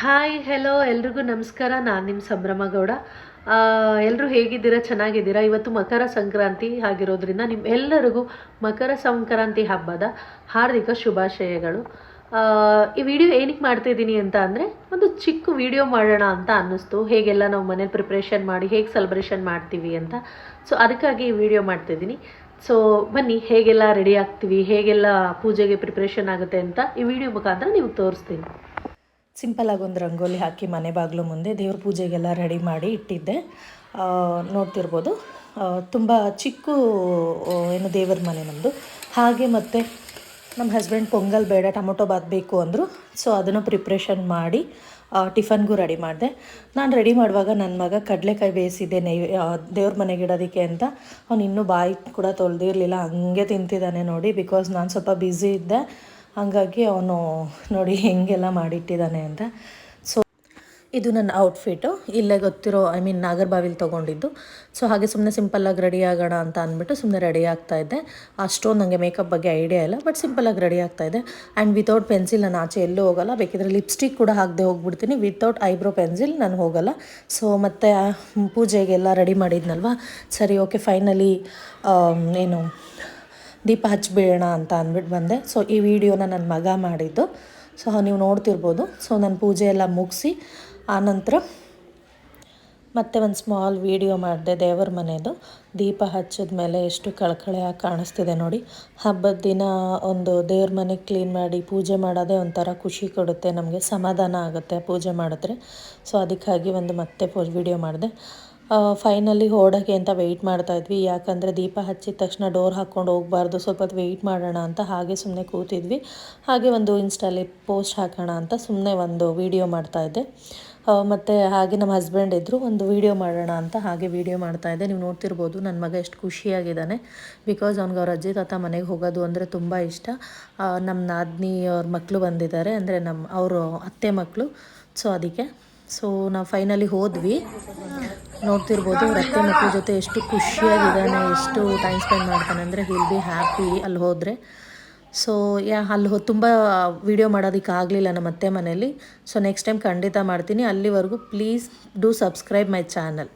Hi hello ಎಲ್ರಿಗೂ ನಮಸ್ಕಾರ. ನಾನು ನಿಮ್ಮ ಸಂಭ್ರಮ ಗೌಡ. ಎಲ್ಲರೂ ಹೇಗಿದ್ದೀರಾ? ಚೆನ್ನಾಗಿದ್ದೀರಾ? ಇವತ್ತು ಮಕರ ಸಂಕ್ರಾಂತಿ ಆಗಿರೋದ್ರಿಂದ ನಿಮ್ಮೆಲ್ಲರಿಗೂ ಮಕರ ಸಂಕ್ರಾಂತಿ ಹಬ್ಬದ ಹಾರ್ದಿಕ ಶುಭಾಶಯಗಳು. ಈ ವಿಡಿಯೋ ಏನಕ್ಕೆ ಮಾಡ್ತಾಯಿದ್ದೀನಿ ಅಂತ ಅಂದರೆ, ಒಂದು ಚಿಕ್ಕ ವಿಡಿಯೋ ಮಾಡೋಣ ಅಂತ ಅನ್ನಿಸ್ತು. ಹೇಗೆಲ್ಲ ನಾವು ಮನೇಲಿ ಪ್ರಿಪ್ರೇಷನ್ ಮಾಡಿ ಹೇಗೆ ಸೆಲೆಬ್ರೇಷನ್ ಮಾಡ್ತೀವಿ ಅಂತ. ಸೊ ಅದಕ್ಕಾಗಿ ಈ ವಿಡಿಯೋ ಮಾಡ್ತಾಯಿದ್ದೀನಿ. ಸೊ ಬನ್ನಿ, ಹೇಗೆಲ್ಲ ರೆಡಿ ಆಗ್ತೀವಿ, ಹೇಗೆಲ್ಲ ಪೂಜೆಗೆ ಪ್ರಿಪ್ರೇಷನ್ ಆಗುತ್ತೆ ಅಂತ ಈ ವಿಡಿಯೋ ಮುಖಾಂತರ ನೀವು ತೋರಿಸ್ತೀನಿ. ಸಿಂಪಲಾಗಿ ಒಂದು ರಂಗೋಲಿ ಹಾಕಿ ಮನೆ ಬಾಗಿಲು ಮುಂದೆ ದೇವ್ರ ಪೂಜೆಗೆಲ್ಲ ರೆಡಿ ಮಾಡಿ ಇಟ್ಟಿದ್ದೆ. ನೋಡ್ತಿರ್ಬೋದು, ತುಂಬ ಚಿಕ್ಕ ಏನು ದೇವರ ಮನೆ ನಮ್ಮದು. ಹಾಗೆ ಮತ್ತು ನಮ್ಮ ಹಸ್ಬೆಂಡ್ ಪೊಂಗಲ್ ಬೇಡ ಟೊಮೊಟೊ ಬಾತ್ ಬೇಕು ಅಂದರು. ಸೊ ಅದನ್ನು ಪ್ರಿಪ್ರೇಷನ್ ಮಾಡಿ ಟಿಫನ್ಗೂ ರೆಡಿ ಮಾಡಿದೆ. ನಾನು ರೆಡಿ ಮಾಡುವಾಗ ನನ್ನ ಮಗ ಕಡಲೆಕಾಯಿ ಬೇಯಿಸಿದ್ದೆ ದೇವ್ರ ಮನೆಗೆ ಇಡೋದಕ್ಕೆ ಅಂತ. ಅವ್ನು ಇನ್ನೂ ಬಾಯಿ ಕೂಡ ತೊಳೆದಿರಲಿಲ್ಲ, ಹಂಗೆ ತಿಂತಿದ್ದಾನೆ ನೋಡಿ. ಬಿಕಾಸ್ ನಾನು ಸ್ವಲ್ಪ ಬ್ಯುಸಿ ಇದ್ದೆ, ಹಾಗಾಗಿ ಅವನು ನೋಡಿ ಹೆಂಗೆಲ್ಲ ಮಾಡಿಟ್ಟಿದ್ದಾನೆ ಅಂತ. ಸೊ ಇದು ನನ್ನ ಔಟ್ಫಿಟ್ಟು, ಇಲ್ಲೇ ಗೊತ್ತಿರೋ ನಾಗರಬಾವಿಲಿ ತೊಗೊಂಡಿದ್ದು. ಸೊ ಹಾಗೆ ಸುಮ್ಮನೆ ಸಿಂಪಲ್ಲಾಗಿ ರೆಡಿ ಆಗೋಣ ಅಂತ ಅಂದ್ಬಿಟ್ಟು ಸುಮ್ಮನೆ ರೆಡಿ ಆಗ್ತಾಯಿದ್ದೆ. ಅಷ್ಟೊಂದು ನನಗೆ ಮೇಕಪ್ ಬಗ್ಗೆ ಐಡಿಯಾ ಇಲ್ಲ, ಬಟ್ ಸಿಂಪಲ್ಲಾಗಿ ರೆಡಿ ಆಗ್ತಾಯಿದ್ದೆ. ಆ್ಯಂಡ್ ವಿತೌಟ್ ಪೆನ್ಸಿಲ್ ನಾನು ಆಚೆ ಎಲ್ಲೂ ಹೋಗೋಲ್ಲ. ಬೇಕಿದ್ರೆ ಲಿಪ್ಸ್ಟಿಕ್ ಕೂಡ ಹಾಕದೆ ಹೋಗ್ಬಿಡ್ತೀನಿ. ವಿತೌಟ್ ಐಬ್ರೋ ಪೆನ್ಸಿಲ್ ನಾನು ಹೋಗೋಲ್ಲ. ಸೊ ಮತ್ತು ಪೂಜೆಗೆಲ್ಲ ರೆಡಿ ಮಾಡಿದ್ನಲ್ವ, ಸರಿ ಓಕೆ ಫೈನಲಿ ಏನು ದೀಪ ಹಚ್ಬಿಡೋಣ ಅಂತ ಅಂದ್ಬಿಟ್ಟು ಬಂದೆ. ಸೊ ಈ ವಿಡಿಯೋನ ನನ್ನ ಮಗ ಮಾಡಿದ್ದು. ಸೊ ನೀವು ನೋಡ್ತಿರ್ಬೋದು. ಸೊ ನಾನು ಪೂಜೆ ಎಲ್ಲ ಮುಗಿಸಿ ಆನಂತರ ಮತ್ತೆ ಒಂದು ಸ್ಮಾಲ್ ವಿಡಿಯೋ ಮಾಡಿದೆ ದೇವರ ಮನೆಯದು. ದೀಪ ಹಚ್ಚಿದ ಮೇಲೆ ಎಷ್ಟು ಕಳಕಳಿಯಾಗಿ ಕಾಣಿಸ್ತಿದೆ ನೋಡಿ. ಹಬ್ಬದ ದಿನ ಒಂದು ದೇವ್ರ ಮನೆ ಕ್ಲೀನ್ ಮಾಡಿ ಪೂಜೆ ಮಾಡೋದೇ ಒಂಥರ ಖುಷಿ ಕೊಡುತ್ತೆ, ನಮಗೆ ಸಮಾಧಾನ ಆಗುತ್ತೆ ಪೂಜೆ ಮಾಡಿದ್ರೆ. ಸೊ ಅದಕ್ಕಾಗಿ ಮತ್ತೆ ವಿಡಿಯೋ ಮಾಡಿದೆ. ಫೈನಲಿ ಹೊರಡೋಕ್ಕೆ ಅಂತ ವೆಯ್ಟ್ ಮಾಡ್ತಾಯಿದ್ವಿ. ಯಾಕಂದರೆ ದೀಪ ಹಚ್ಚಿದ ತಕ್ಷಣ ಡೋರ್ ಹಾಕ್ಕೊಂಡು ಹೋಗಬಾರ್ದು, ಸ್ವಲ್ಪ ಹೊತ್ತು ವೆಯ್ಟ್ ಮಾಡೋಣ ಅಂತ ಹಾಗೆ ಸುಮ್ಮನೆ ಕೂತಿದ್ವಿ. ಹಾಗೆ ಒಂದು ಇನ್ಸ್ಟಾಲಿ ಪೋಸ್ಟ್ ಹಾಕೋಣ ಅಂತ ಸುಮ್ಮನೆ ಒಂದು ವೀಡಿಯೋ ಮಾಡ್ತಾಯಿದ್ದೆ. ಮತ್ತು ಹಾಗೆ ನಮ್ಮ ಹಸ್ಬೆಂಡ್ ಇದ್ದರು, ಒಂದು ವೀಡಿಯೋ ಮಾಡೋಣ ಅಂತ ಹಾಗೆ ವೀಡಿಯೋ ಮಾಡ್ತಾಯಿದ್ದೆ. ನೀವು ನೋಡ್ತಿರ್ಬೋದು ನನ್ನ ಮಗ ಎಷ್ಟು ಖುಷಿಯಾಗಿದ್ದಾನೆ. ಬಿಕಾಸ್ ಅವ್ನಿಗೆ ಅವ್ರ ಅಜ್ಜಿ ತಾತ ಮನೆಗೆ ಹೋಗೋದು ಅಂದರೆ ತುಂಬ ಇಷ್ಟ. ನಮ್ಮ ನಾದಿನಿ ಅವ್ರ ಮಕ್ಕಳು ಬಂದಿದ್ದಾರೆ, ಅಂದರೆ ಅವರು ಅತ್ತೆ ಮಕ್ಕಳು. ಸೊ ಅದಕ್ಕೆ ನಾವು ಫೈನಲಿ ಹೋದ್ವಿ. ನೋಡ್ತಿರ್ಬೋದು ಅತ್ತೆ ಮಕ್ಕಳ ಜೊತೆ ಎಷ್ಟು ಖುಷಿಯಾಗಿದ್ದಾನೆ, ಎಷ್ಟು ಟೈಮ್ ಸ್ಪೆಂಡ್ ಮಾಡ್ತಾನೆ ಅಂದರೆ ವಿಲ್ ಬಿ ಹ್ಯಾಪಿ ಅಲ್ಲಿ ಹೋದರೆ. ಸೊ ಅಲ್ಲಿ ತುಂಬ ವೀಡಿಯೋ ಮಾಡೋದಕ್ಕೆ ಆಗಲಿಲ್ಲ ನಮ್ಮ ಅತ್ತೆ ಮನೇಲಿ. ಸೊ ನೆಕ್ಸ್ಟ್ ಟೈಮ್ ಖಂಡಿತ ಮಾಡ್ತೀನಿ. ಅಲ್ಲಿವರೆಗೂ please do subscribe my channel.